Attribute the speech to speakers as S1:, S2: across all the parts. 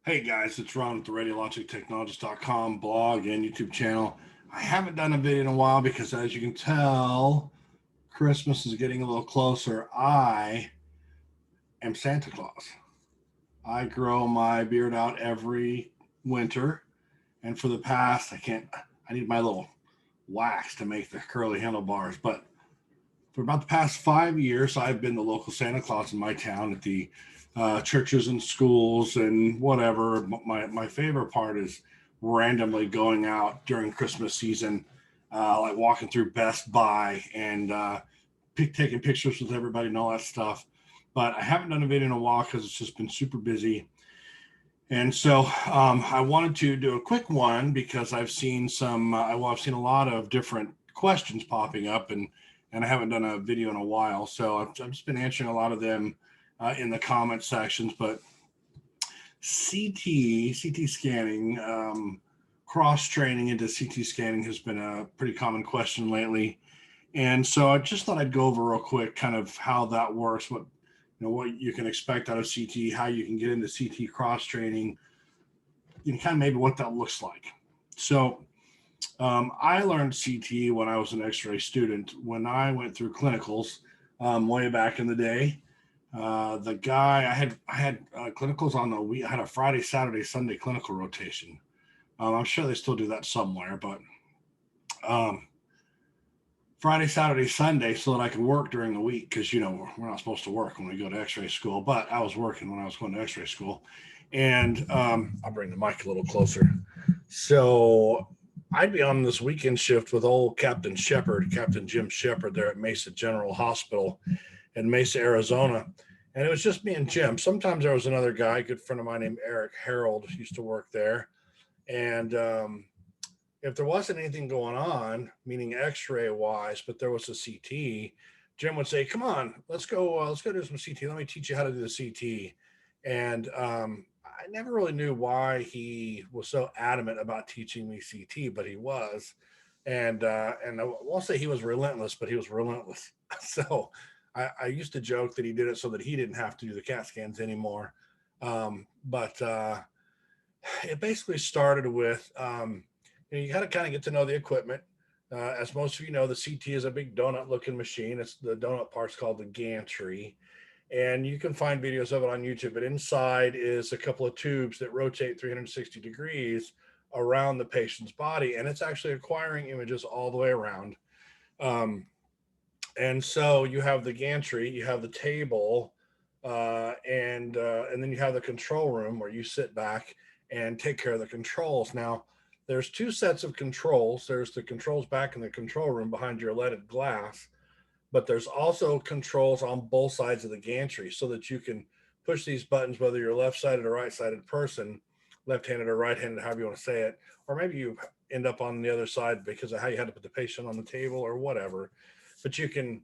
S1: Hey guys, it's Ron with the Radiologic Technologist.com blog and YouTube channel. I haven't done a video in a while because, as you can tell, Christmas is getting a little closer. I am Santa Claus. I grow my beard out every winter, and for the past, I need my little wax to make the curly handlebars. But for about the past 5 years, I've been the local Santa Claus in my town at the churches and schools and whatever. My favorite part is randomly going out during Christmas season, like walking through Best Buy and taking pictures with everybody and all that stuff. But I haven't done a video in a while because it's just been super busy. And so I wanted to do a quick one because I've seen I've seen a lot of different questions popping up, and I haven't done a video in a while. So I've just been answering a lot of them in the comment sections. But CT scanning, cross training into CT scanning has been a pretty common question lately. And so I just thought I'd go over real quick kind of how that works, what you can expect out of CT, how you can get into CT cross training, kind of maybe what that looks like. So I learned CT when I was an Xray student. When I went through clinicals way back in the day, the guy I had clinicals on the week. I had a Friday, Saturday, Sunday clinical rotation. I'm sure they still do that somewhere, but um, Friday, Saturday, Sunday, so that I could work during the week because we're not supposed to work when we go to Xray school. But I was working when I was going to Xray school, and I'll bring the mic a little closer. So I'd be on this weekend shift with old Captain Jim Shepard, there at Mesa General Hospital in Mesa, Arizona. And it was just me and Jim. Sometimes there was another guy, a good friend of mine named Eric Harold, used to work there. And if there wasn't anything going on, meaning X-ray wise, but there was a CT, Jim would say, "Come on, let's go do some CT. Let me teach you how to do the CT." And I never really knew why he was so adamant about teaching me CT, but he was. And I won't say he was relentless, but he was relentless. So I used to joke that he did it so that he didn't have to do the CAT scans anymore. But it basically started with you got to kind of get to know the equipment. As most of you know, the CT is a big donut-looking machine. It's the donut part's called the gantry, and you can find videos of it on YouTube. But inside is a couple of tubes that rotate 360 degrees around the patient's body, and it's actually acquiring images all the way around. And so you have the gantry, you have the table, and then you have the control room where you sit back and take care of the controls. Now, there's two sets of controls. There's the controls back in the control room behind your leaded glass, but there's also controls on both sides of the gantry so that you can push these buttons, whether you're a left-sided or right-sided person, left-handed or right-handed, however you want to say it, or maybe you end up on the other side because of how you had to put the patient on the table or whatever. But you can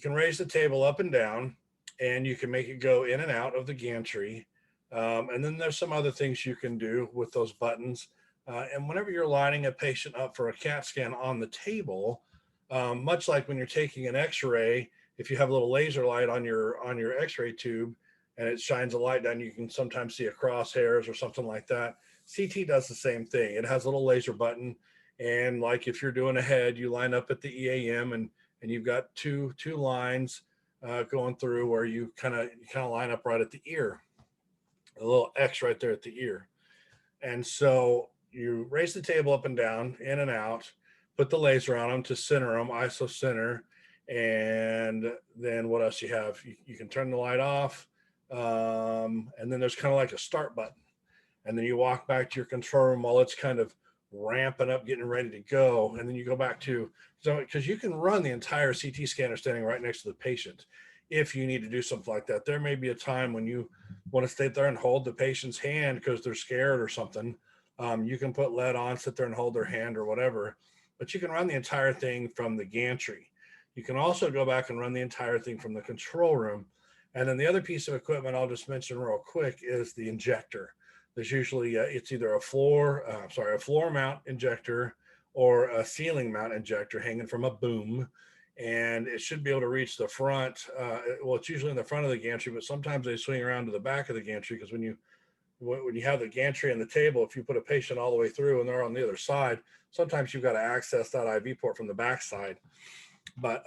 S1: raise the table up and down, and you can make it go in and out of the gantry. And then there's some other things you can do with those buttons. And whenever you're lining a patient up for a CAT scan on the table, much like when you're taking an X-ray, if you have a little laser light on your X-ray tube and it shines a light down, you can sometimes see a crosshairs or something like that. CT does the same thing. It has a little laser button, and like if you're doing a head, you line up at the EAM, and you've got two lines going through where you kind of line up right at the ear, a little X right there at the ear. And so you raise the table up and down, in and out, put the laser on them to center them, ISO center. And then what else you have? You can turn the light off. And then there's kind of like a start button. And then you walk back to your control room while it's kind of ramping up, getting ready to go. And then you go back to, because you can run the entire CT scanner standing right next to the patient if you need to do something like that. There may be a time when you want to stay there and hold the patient's hand because they're scared or something. You can put lead on, sit there and hold their hand or whatever, but you can run the entire thing from the gantry. You can also go back and run the entire thing from the control room. And then the other piece of equipment I'll just mention real quick is the injector. There's usually, it's either a floor mount injector or a ceiling mount injector hanging from a boom. And it should be able to reach the front. Well, it's usually in the front of the gantry, but sometimes they swing around to the back of the gantry because when you when you have the gantry and the table, if you put a patient all the way through and they're on the other side, sometimes you've got to access that IV port from the backside. But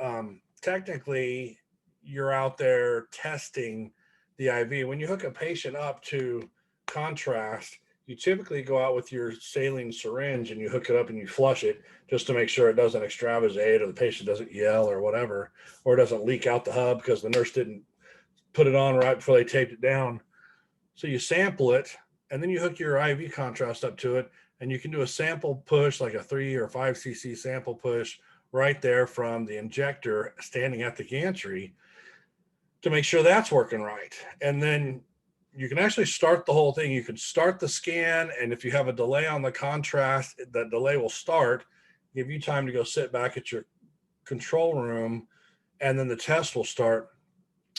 S1: technically, you're out there testing the IV. When you hook a patient up to contrast, you typically go out with your saline syringe and you hook it up and you flush it just to make sure it doesn't extravasate or the patient doesn't yell or whatever, or it doesn't leak out the hub because the nurse didn't put it on right before they taped it down. So you sample it and then you hook your IV contrast up to it, and you can do a sample push, like a 3 or 5 cc sample push right there from the injector standing at the gantry to make sure that's working right. And then you can actually start the whole thing. You can start the scan, and if you have a delay on the contrast, that delay will start, give you time to go sit back at your control room, and then the test will start.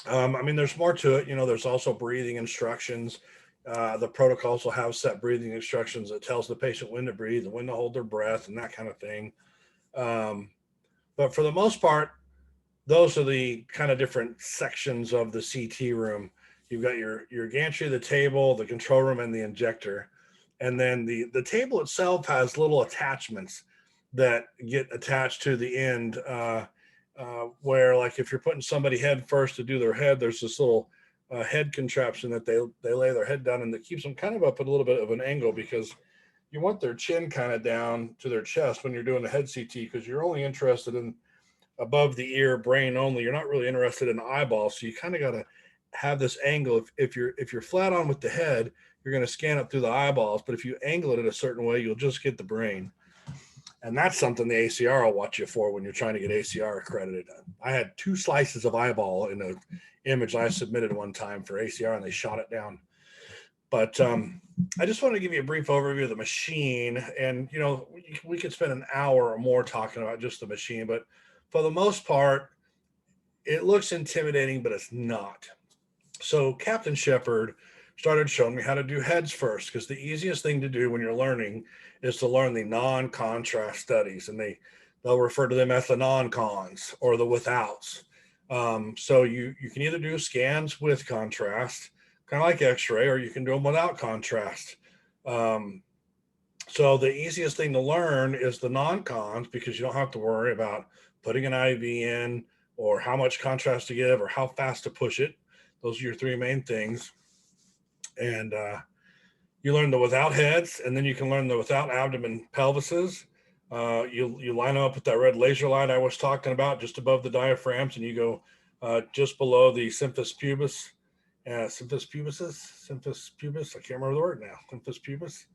S1: I mean, there's more to it. You know, there's also breathing instructions. The protocols will have set breathing instructions that tells the patient when to breathe and when to hold their breath and that kind of thing. But for the most part, those are the kind of different sections of the CT room. You've got your gantry, the table, the control room, and the injector. And then the table itself has little attachments that get attached to the end, where, like, if you're putting somebody head first to do their head, there's this little head contraption that they lay their head down, and that keeps them kind of up at a little bit of an angle, because you want their chin kind of down to their chest when you're doing the head CT, because you're only interested in above the ear, brain only. You're not really interested in the eyeball. So you kind of got to have this angle. If you're flat on with the head, you're going to scan up through the eyeballs. But if you angle it in a certain way, you'll just get the brain. And that's something the ACR will watch you for when you're trying to get ACR accredited. I had 2 slices of eyeball in an image I submitted one time for ACR, and they shot it down. But I just want to give you a brief overview of the machine. And, you know, we could spend an hour or more talking about just the machine, but for the most part, it looks intimidating, but it's not. So Captain Shepard started showing me how to do heads first, because the easiest thing to do when you're learning is to learn the non-contrast studies, and they'll refer to them as the non-cons or the withouts. So you can either do scans with contrast, kind of like X-ray, or you can do them without contrast. So the easiest thing to learn is the non-cons, because you don't have to worry about putting an IV in, or how much contrast to give, or how fast to push it. Those are your 3 main things. And you learn the without heads, and then you can learn the without abdomen pelvises. You line up with that red laser line I was talking about, just above the diaphragms, and you go just below the symphysis pubis. Symphysis pubis. I can't remember the word now. Symphysis pubis.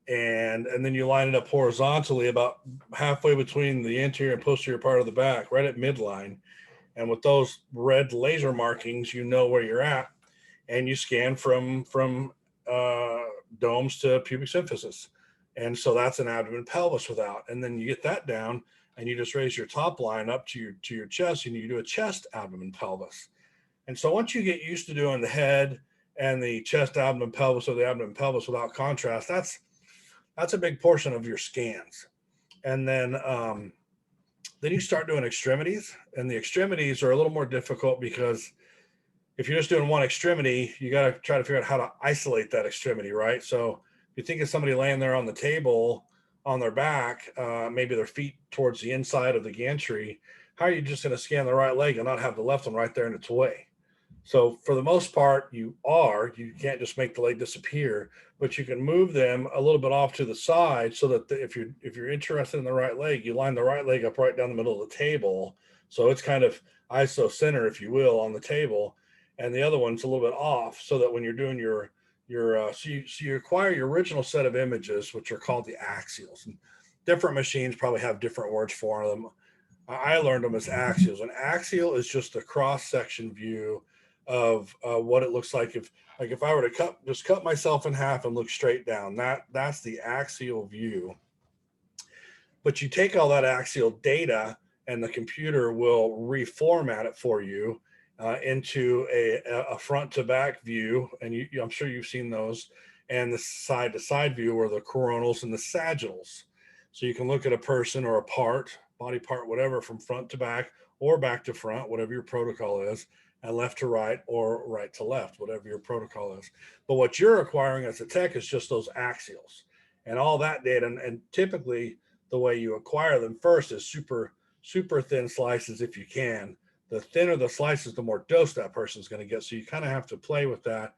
S1: And then you line it up horizontally about halfway between the anterior and posterior part of the back, right at midline. And with those red laser markings, you know where you're at, and you scan from domes to pubic symphysis. And so that's an abdomen pelvis without. And then you get that down, and you just raise your top line up to your chest, and you do a chest abdomen pelvis. And so once you get used to doing the head and the chest abdomen pelvis, or the abdomen pelvis without contrast, that's a big portion of your scans. And then you start doing extremities, and the extremities are a little more difficult, because if you're just doing one extremity, you got to try to figure out how to isolate that extremity, right? So if you think of somebody laying there on the table on their back, maybe their feet towards the inside of the gantry, how are you just going to scan the right leg and not have the left one right there in its way? So for the most part, you can't just make the leg disappear, but you can move them a little bit off to the side, so that if you're interested in the right leg, you line the right leg up right down the middle of the table. So it's kind of iso center, if you will, on the table, and the other one's a little bit off, so that when you're doing so you acquire your original set of images, which are called the axials. And different machines probably have different words for them. I learned them as axials. An axial is just a cross-section view of what it looks like if I were to cut myself in half and look straight down. That's the axial view. But you take all that axial data, and the computer will reformat it for you into a front to back view. And I'm sure you've seen those, and the side to side view, or the coronals and the sagittals. So you can look at a person or a part, body part, whatever, from front to back or back to front, whatever your protocol is. and left to right or right to left, whatever your protocol is. But what you're acquiring as a tech is just those axials and all that data. And typically the way you acquire them first is super thin slices if you can. The thinner the slices, the more dose that person's going to get. So you kind of have to play with that.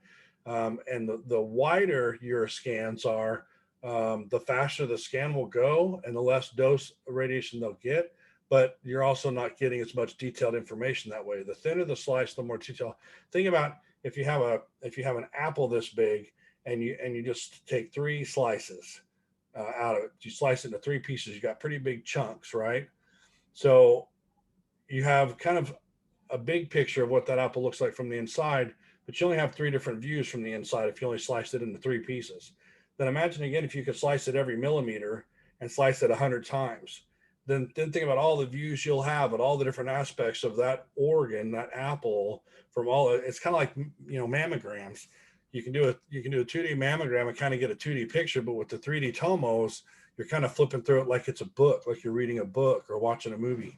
S1: And the wider your scans are, the faster the scan will go and the less dose radiation they'll get. But you're also not getting as much detailed information that way. The thinner the slice, the more detail. Think about if you have an apple this big and you just take 3 slices out of it. You slice it into 3 pieces. You got pretty big chunks, right? So you have kind of a big picture of what that apple looks like from the inside, but you only have 3 different views from the inside if you only sliced it into 3 pieces. Then imagine again if you could slice it every millimeter and slice it 100 times. Then think about all the views you'll have at all the different aspects of that organ, that apple, from all. It's kind of like, mammograms. You can do a 2D mammogram and kind of get a 2D picture, but with the 3D tomos, you're kind of flipping through it like it's a book, like you're reading a book or watching a movie.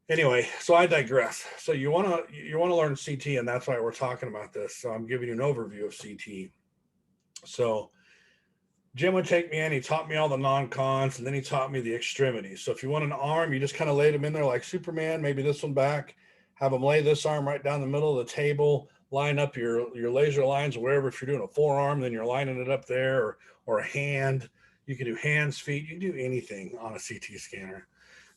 S1: Anyway, so I digress. So you want to learn CT, and that's why we're talking about this. So I'm giving you an overview of CT. So Jim would take me in, he taught me all the non-cons, and then he taught me the extremities. So if you want an arm, you just kind of laid them in there like Superman, maybe this one back, have them lay this arm right down the middle of the table, line up your laser lines wherever. If you're doing a forearm, then you're lining it up there, or a hand. You can do hands, feet, you can do anything on a CT scanner.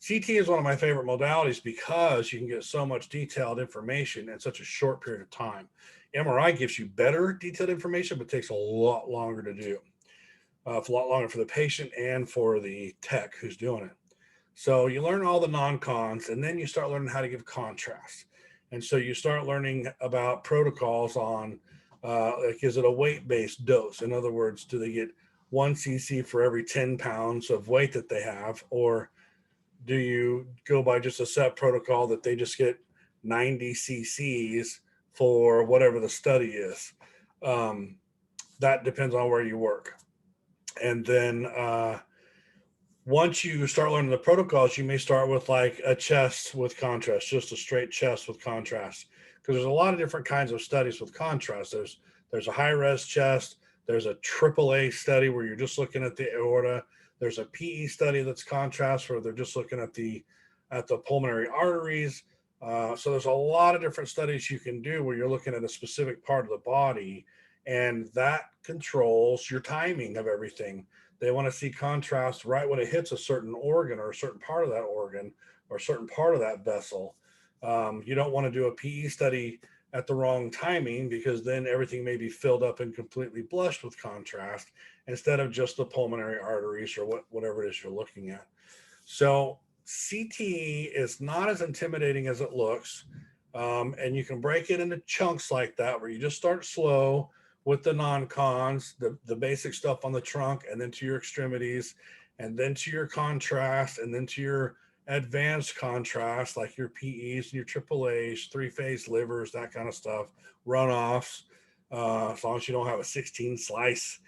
S1: CT is one of my favorite modalities because you can get so much detailed information in such a short period of time. MRI gives you better detailed information, but takes a lot longer to do. It's a lot longer for the patient and for the tech who's doing it. So you learn all the non-cons, and then you start learning how to give contrast. And so you start learning about protocols on, like, is it a weight-based dose? In other words, do they get 1 cc for every 10 pounds of weight that they have? Or do you go by just a set protocol that they just get 90 cc's for whatever the study is? That depends on where you work. And then once you start learning the protocols, you may start with like a chest with contrast, just a straight chest with contrast, because there's a lot of different kinds of studies with contrast. There's a high-res chest, there's a AAA study where you're just looking at the aorta, there's a PE study that's contrast where they're just looking at the pulmonary arteries. So there's a lot of different studies you can do where you're looking at a specific part of the body, and that controls your timing of everything. They want to see contrast right when it hits a certain organ or a certain part of that organ or a certain part of that vessel. You don't want to do a PE study at the wrong timing, because then everything may be filled up and completely blushed with contrast instead of just the pulmonary arteries or whatever it is you're looking at. So CT is not as intimidating as it looks. And you can break it into chunks like that, where you just start slow with the non-cons, the basic stuff on the trunk, and then to your extremities, and then to your contrast, and then to your advanced contrast, like your PEs and your AAAs, 3-phase livers, that kind of stuff, runoffs, as long as you don't have a 16 slice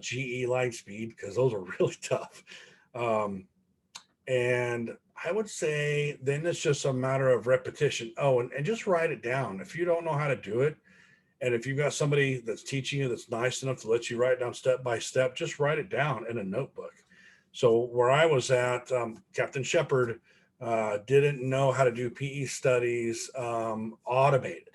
S1: GE line speed, because those are really tough. And I would say then it's just a matter of repetition. Oh, and just write it down. If you don't know how to do it, and if you've got somebody that's teaching you that's nice enough to let you write down step by step, just write it down in a notebook. So where I was at, Captain Shepard didn't know how to do PE studies automated.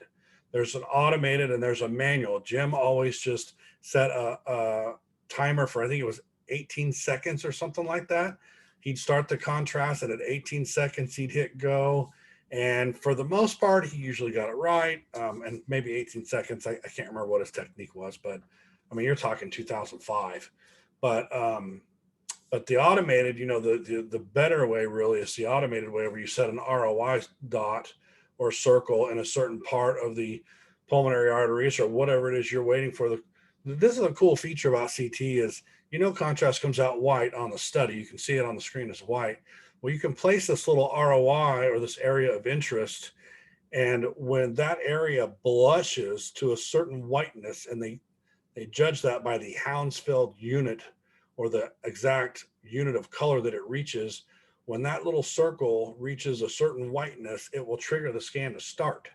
S1: There's an automated and there's a manual. Jim always just set a timer for, I think it was 18 seconds or something like that. He'd start the contrast, and at 18 seconds, he'd hit go. And for the most part, he usually got it right. And maybe 18 seconds, I can't remember what his technique was, but I mean, you're talking 2005. But the automated, the better way really is the automated way, where you set an ROI dot or circle in a certain part of the pulmonary arteries or whatever it is you're waiting for. This is a cool feature about CT is, contrast comes out white on the study. You can see it on the screen as white. Well, you can place this little ROI, or this area of interest, and when that area blushes to a certain whiteness, and they judge that by the Hounsfield unit, or the exact unit of color that it reaches, when that little circle reaches a certain whiteness, it will trigger the scan to start.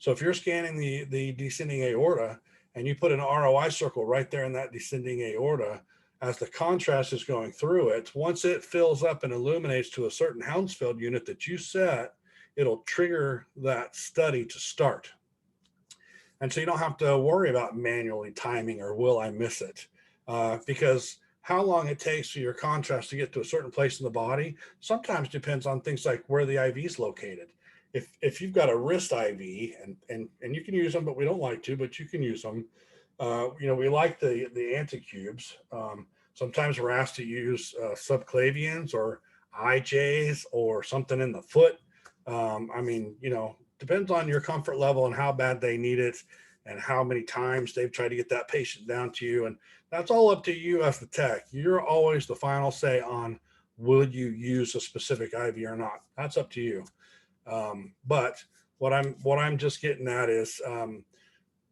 S1: So if you're scanning the descending aorta and you put an ROI circle right there in that descending aorta, as the contrast is going through it, once it fills up and illuminates to a certain Hounsfield unit that you set, it'll trigger that study to start. And so you don't have to worry about manually timing or will I miss it? Because how long it takes for your contrast to get to a certain place in the body sometimes depends on things like where the IV is located. If you've got a wrist IV and you can use them, but we don't like to, but you can use them. We like the anticubes. Sometimes we're asked to use subclavians or IJs or something in the foot. Depends on your comfort level and how bad they need it and how many times they've tried to get that patient down to you. And that's all up to you as the tech. You're always the final say on will you use a specific IV or not. That's up to you. But what I'm just getting at is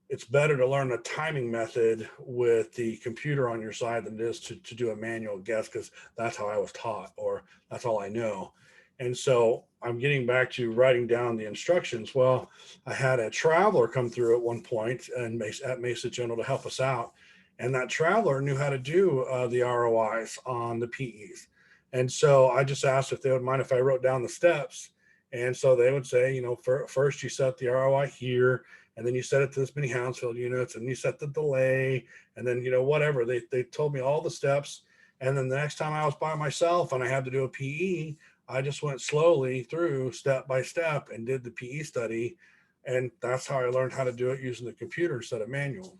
S1: it's better to learn a timing method with the computer on your side than it is to do a manual guess, because that's how I was taught, or that's all I know. And so I'm getting back to writing down the instructions. Well, I had a traveler come through at one point and at Mesa General to help us out. And that traveler knew how to do the ROIs on the PEs. And so I just asked if they would mind if I wrote down the steps. And so they would say, first you set the ROI here, and then you set it to this many Hounsfield units, and you set the delay, and then, whatever. They told me all the steps. And then the next time I was by myself and I had to do a PE, I just went slowly through step by step and did the PE study. And that's how I learned how to do it using the computer instead of manual.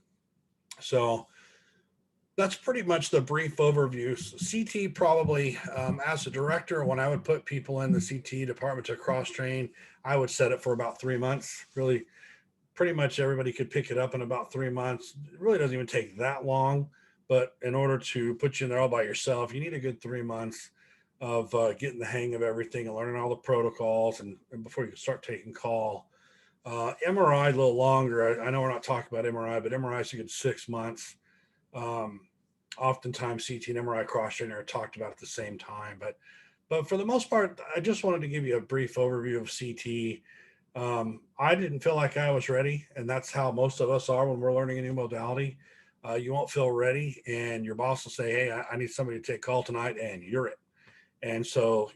S1: So that's pretty much the brief overview. CT probably, as a director, when I would put people in the CT department to cross-train, I would set it for about 3 months. Really, pretty much everybody could pick it up in about 3 months. It really doesn't even take that long. But in order to put you in there all by yourself, you need a good 3 months of getting the hang of everything and learning all the protocols and before you start taking call. MRI a little longer. I know we're not talking about MRI, but MRI is a good 6 months. Oftentimes CT and MRI cross-training are talked about at the same time, but for the most part, I just wanted to give you a brief overview of CT. I didn't feel like I was ready, and that's how most of us are when we're learning a new modality. You won't feel ready, and your boss will say, hey, I need somebody to take call tonight, and you're it. And so,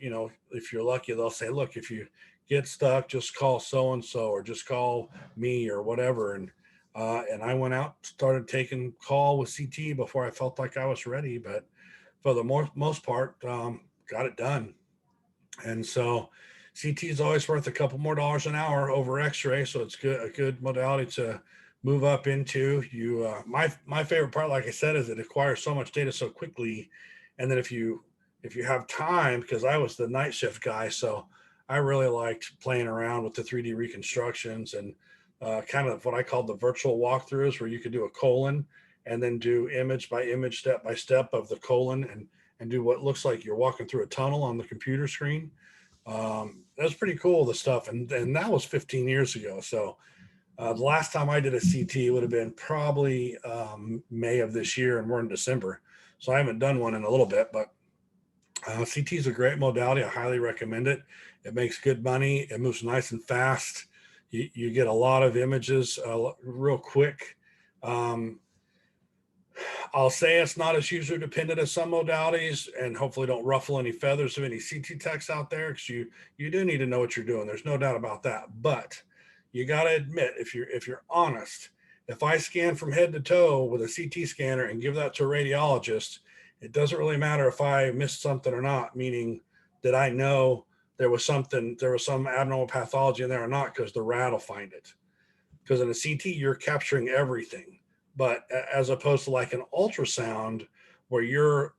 S1: if you're lucky, they'll say, look, if you get stuck, just call so-and-so or just call me or whatever. And I went out, started taking call with CT before I felt like I was ready. But for the most part, got it done. And so CT is always worth a couple more dollars an hour over X-ray. So it's a good modality to move up into. My favorite part, like I said, is it acquires so much data so quickly. And then if you have time, because I was the night shift guy, so I really liked playing around with the 3D reconstructions and kind of what I called the virtual walkthroughs, where you could do a colon and then do image by image, step by step of the colon and do what looks like you're walking through a tunnel on the computer screen. That's pretty cool, the stuff. And that was 15 years ago. So the last time I did a CT would have been probably May of this year, and we're in December. So I haven't done one in a little bit, but CT is a great modality. I highly recommend it. It makes good money. It moves nice and fast. You get a lot of images real quick. I'll say it's not as user dependent as some modalities, and hopefully don't ruffle any feathers of any CT techs out there, because you do need to know what you're doing. There's no doubt about that. But you got to admit, if you're honest, if I scan from head to toe with a CT scanner and give that to a radiologist, it doesn't really matter if I missed something or not, meaning that I know there was some abnormal pathology in there or not, because the rad will find it. Because in a CT, you're capturing everything. But as opposed to like an ultrasound where you're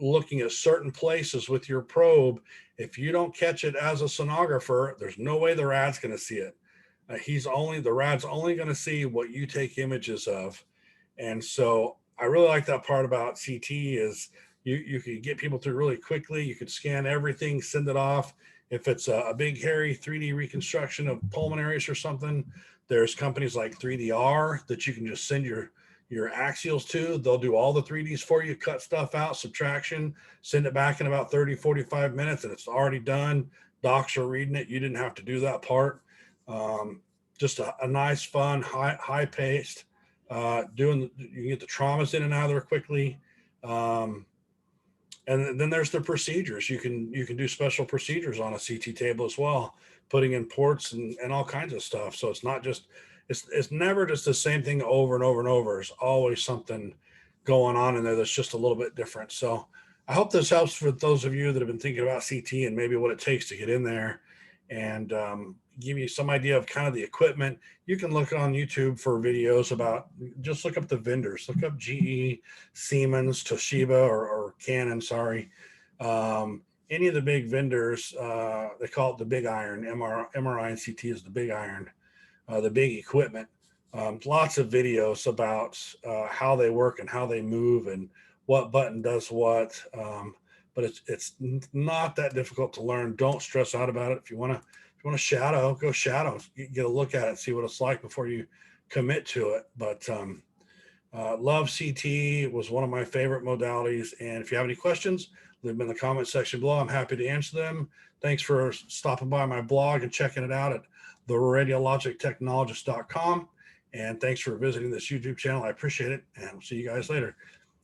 S1: looking at certain places with your probe, if you don't catch it as a sonographer, there's no way the rad's going to see it. The rad's only going to see what you take images of. And so I really like that part about CT is you can get people through really quickly. You could scan everything, send it off. If it's a big, hairy 3D reconstruction of pulmonaries or something, there's companies like 3DR that you can just send your axials to. They'll do all the 3Ds for you, cut stuff out, subtraction, send it back in about 30, 45 minutes, and it's already done. Docs are reading it. You didn't have to do that part. just a nice, fun, high paced, you can get the traumas in and out of there quickly. And then there's the procedures. You can do special procedures on a CT table as well, putting in ports and all kinds of stuff. So it's not just it's never just the same thing over and over and over. There's always something going on in there that's just a little bit different. So I hope this helps for those of you that have been thinking about CT and maybe what it takes to get in there, and give you some idea of kind of the equipment. You can look on YouTube for videos about, just look up the vendors, look up GE, Siemens, Toshiba, or Canon, sorry. Any of the big vendors, they call it the big iron. MRI and CT is the big iron, the big equipment. Lots of videos about how they work and how they move and what button does what. But it's not that difficult to learn. Don't stress out about it. If you want to shadow, go shadow, get a look at it, see what it's like before you commit to it. But love CT, was one of my favorite modalities. And if you have any questions, leave them in the comment section below. I'm happy to answer them. Thanks for stopping by my blog and checking it out at the Radiologic Technologist.com. And thanks for visiting this YouTube channel. I appreciate it. And we'll see you guys later.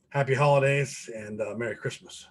S1: Happy holidays and Merry Christmas.